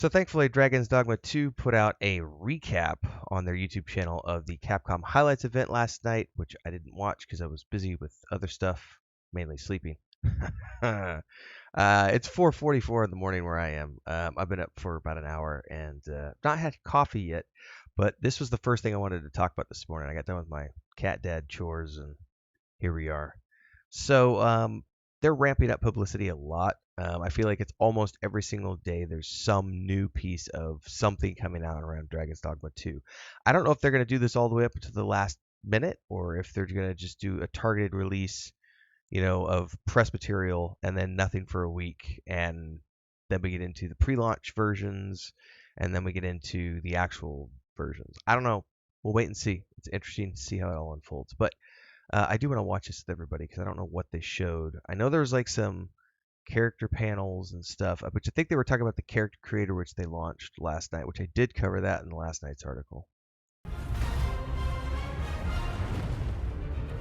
So thankfully, Dragon's Dogma 2 put out a recap on their YouTube channel of the Capcom Highlights event last night, which I didn't watch because I was busy with other stuff, mainly sleeping. It's 4:44 in the morning where I am. I've been up for about an hour and not had coffee yet, but this was the first thing I wanted to talk about this morning. I got done with my cat dad chores and here we are. So they're ramping up publicity a lot. I feel like it's almost every single day there's some new piece of something coming out around Dragon's Dogma 2. I don't know if they're going to do this all the way up to the last minute or if they're going to just do a targeted release, of press material and then nothing for a week. And then we get into the pre-launch versions and then we get into the actual versions. I don't know. We'll wait and see. It's interesting to see how it all unfolds. But I do want to watch this with everybody because I don't know what they showed. I know there's like some character panels and stuff, which I think they were talking about the character creator, which they launched last night, which I did cover that in last night's article.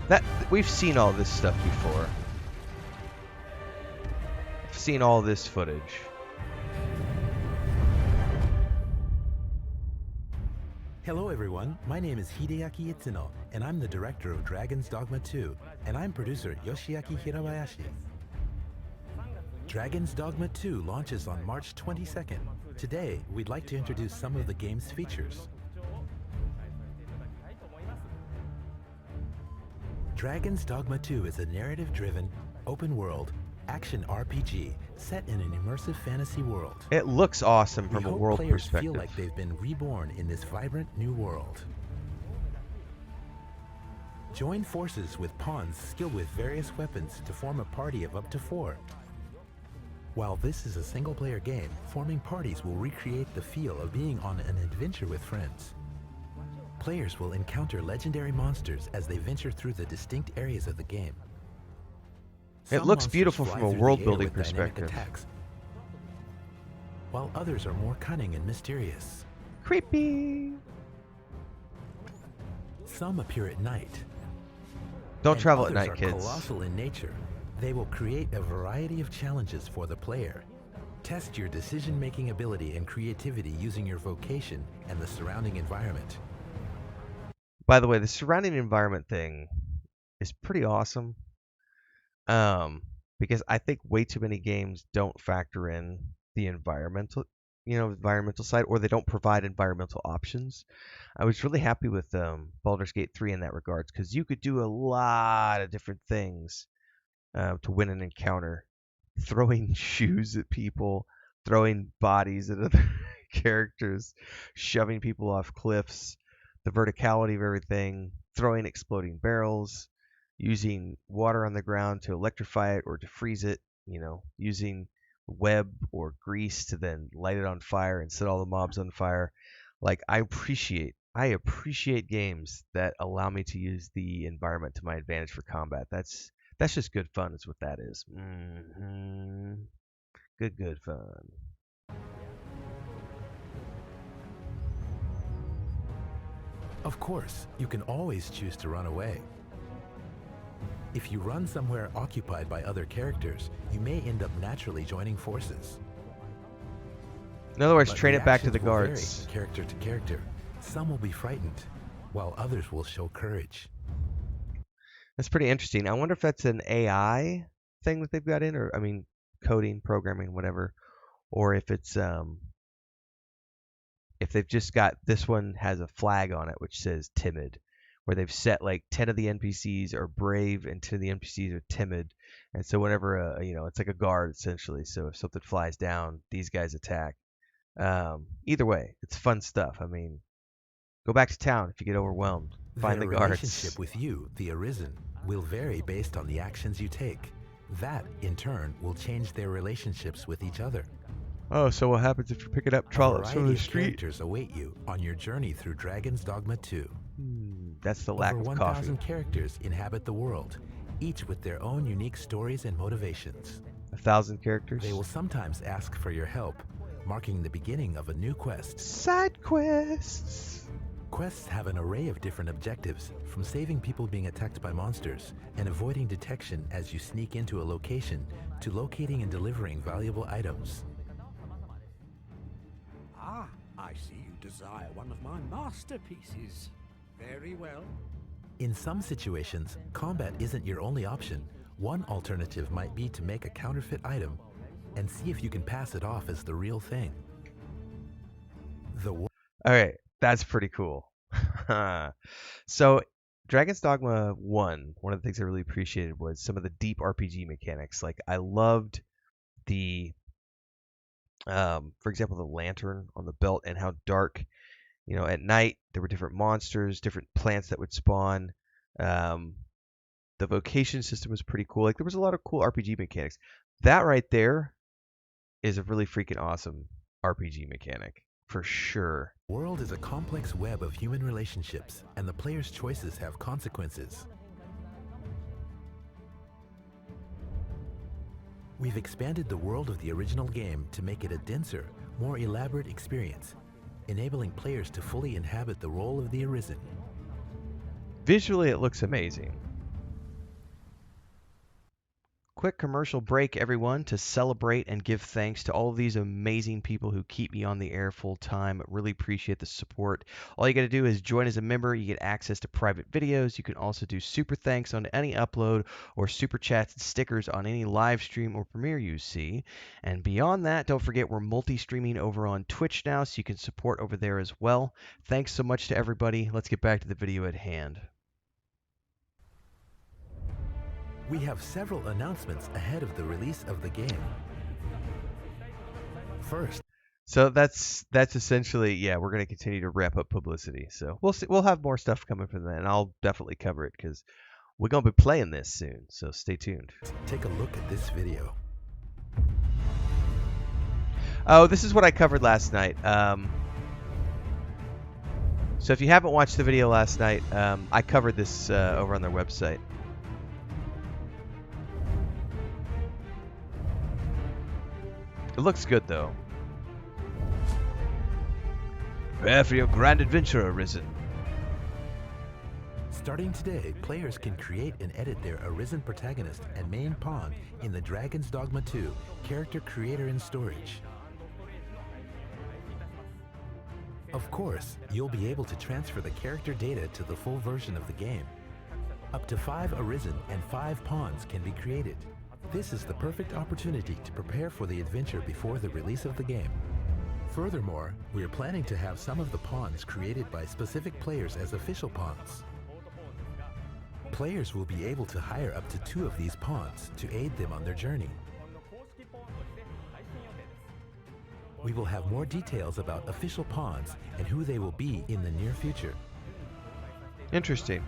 That we've seen all this stuff before. I've seen all this footage. Hello everyone, my name is Hideaki Itsuno, and I'm the director of Dragon's Dogma 2, and I'm producer Yoshiaki Hirabayashi. Dragon's Dogma 2 launches on March 22nd. Today, we'd like to introduce some of the game's features. Dragon's Dogma 2 is a narrative-driven, open-world, action RPG set in an immersive fantasy world. It looks awesome from a world players perspective. Feel like they've been reborn in this vibrant new world. Join forces with pawns skilled with various weapons to form a party of up to 4. While this is a single-player game, forming parties will recreate the feel of being on an adventure with friends. Players will encounter legendary monsters as they venture through the distinct areas of the game. It looks beautiful from a world-building perspective. Attacks, while others are more cunning and mysterious. Creepy. Some appear at night. Don't travel at night, kids. Colossal in nature. They will create a variety of challenges for the player. Test your decision-making ability and creativity using your vocation and the surrounding environment. By the way, the surrounding environment thing is pretty awesome. Because I think way too many games don't factor in the environmental side, or they don't provide environmental options. I was really happy with Baldur's Gate 3 in that regards, because you could do a lot of different things to win an encounter. Throwing shoes at people, throwing bodies at other characters, shoving people off cliffs, the verticality of everything, throwing exploding barrels, using water on the ground to electrify it or to freeze it, using web or grease to then light it on fire and set all the mobs on fire. Like, I appreciate games that allow me to use the environment to my advantage for combat. That's just good fun is what that is. Good fun. Of course, you can always choose to run away. If you run somewhere occupied by other characters, you may end up naturally joining forces. In other words, train it back to the guards. Vary from character to character. Some will be frightened, while others will show courage. That's pretty interesting. I wonder if that's an AI thing that they've got in, or coding, programming, whatever, or if it's if they've just got this one has a flag on it which says timid, where they've set like 10 of the NPCs are brave and 10 of the NPCs are timid, and so whenever it's like a guard essentially. So if something flies down, these guys attack. Either way, it's fun stuff. Go back to town if you get overwhelmed. Find the guards. Their relationship with you, the Arisen, will vary based on the actions you take. That, in turn, will change their relationships with each other. Oh, so what happens if you're picking up trollops from the street? Characters await you on your journey through Dragon's Dogma 2. That's the lack of coffee. Over 1,000 characters inhabit the world, each with their own unique stories and motivations. 1,000 characters? They will sometimes ask for your help, marking the beginning of a new quest. Side quests! Quests have an array of different objectives, from saving people being attacked by monsters and avoiding detection as you sneak into a location, to locating and delivering valuable items. see you desire one of my masterpieces. Very well. In some situations, combat isn't your only option. One alternative might be to make a counterfeit item and see if you can pass it off as the real thing. All right, that's pretty cool. So, Dragon's Dogma 1, one of the things I really appreciated was some of the deep RPG mechanics. Like, I loved the, for example, the lantern on the belt and how dark, at night there were different monsters, different plants that would spawn. The vocation system was pretty cool. Like, there was a lot of cool RPG mechanics. That right there is a really freaking awesome RPG mechanic, for sure. The world is a complex web of human relationships, and the player's choices have consequences. We've expanded the world of the original game to make it a denser, more elaborate experience, enabling players to fully inhabit the role of the Arisen. Visually, it looks amazing. Quick commercial break, everyone, to celebrate and give thanks to all of these amazing people who keep me on the air full time. Really appreciate the support. All you got to do is join as a member. You get access to private videos. You can also do super thanks on any upload or super chats and stickers on any live stream or premiere you see. And beyond that, don't forget we're multi-streaming over on Twitch now, so you can support over there as well. Thanks so much to everybody. Let's get back to the video at hand. We have several announcements ahead of the release of the game. First, so that's essentially, yeah, we're going to continue to wrap up publicity. So we'll see, we'll have more stuff coming from that, and I'll definitely cover it because we're going to be playing this soon. So stay tuned. Take a look at this video. Oh, this is what I covered last night. So if you haven't watched the video last night, I covered this over on their website. It looks good, though. Prepare for your grand adventure, Arisen. Starting today, players can create and edit their Arisen protagonist and main pawn in the Dragon's Dogma 2 Character Creator and Storage. Of course, you'll be able to transfer the character data to the full version of the game. Up to 5 Arisen and 5 pawns can be created. This is the perfect opportunity to prepare for the adventure before the release of the game. Furthermore, we are planning to have some of the pawns created by specific players as official pawns. Players will be able to hire up to 2 of these pawns to aid them on their journey. We will have more details about official pawns and who they will be in the near future. Interesting.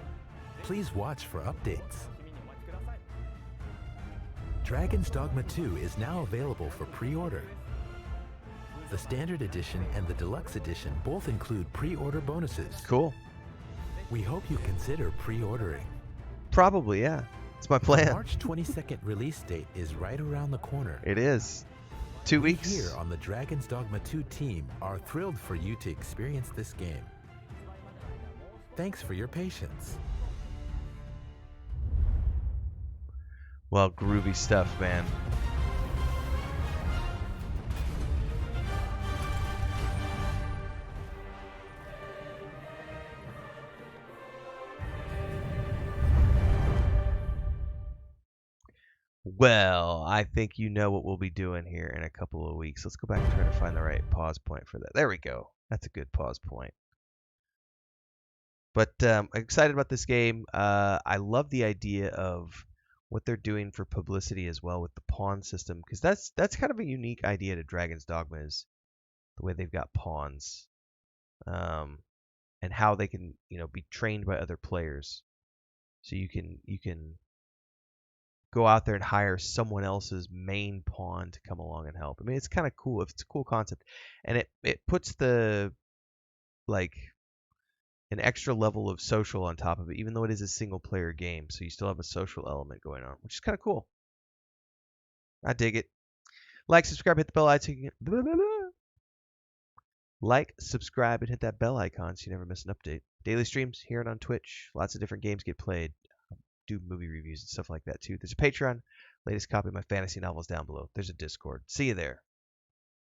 Please watch for updates. Dragon's Dogma 2 is now available for pre-order. The Standard Edition and the Deluxe Edition both include pre-order bonuses. Cool. We hope you consider pre-ordering. Probably, yeah. It's my plan. The March 22nd release date is right around the corner. It is. 2 weeks. We here on the Dragon's Dogma 2 team are thrilled for you to experience this game. Thanks for your patience. Well, groovy stuff, man. Well, I think you know what we'll be doing here in a couple of weeks. Let's go back and try to find the right pause point for that. There we go. That's a good pause point. But I'm excited about this game. I love the idea of what they're doing for publicity as well with the pawn system, because that's kind of a unique idea to Dragon's Dogma, is the way they've got pawns, and how they can be trained by other players. So you can go out there and hire someone else's main pawn to come along and help. I mean, it's kind of cool. It's a cool concept, and it puts the an extra level of social on top of it, even though it is a single player game. So you still have a social element going on, which is kind of cool. I dig it. Like, subscribe, hit the bell icon. Like, subscribe, and hit that bell icon so you never miss an update. Daily streams here and on Twitch. Lots of different games get played. Do movie reviews and stuff like that too. There's a Patreon. Latest copy of my fantasy novels down below. There's a Discord. See you there.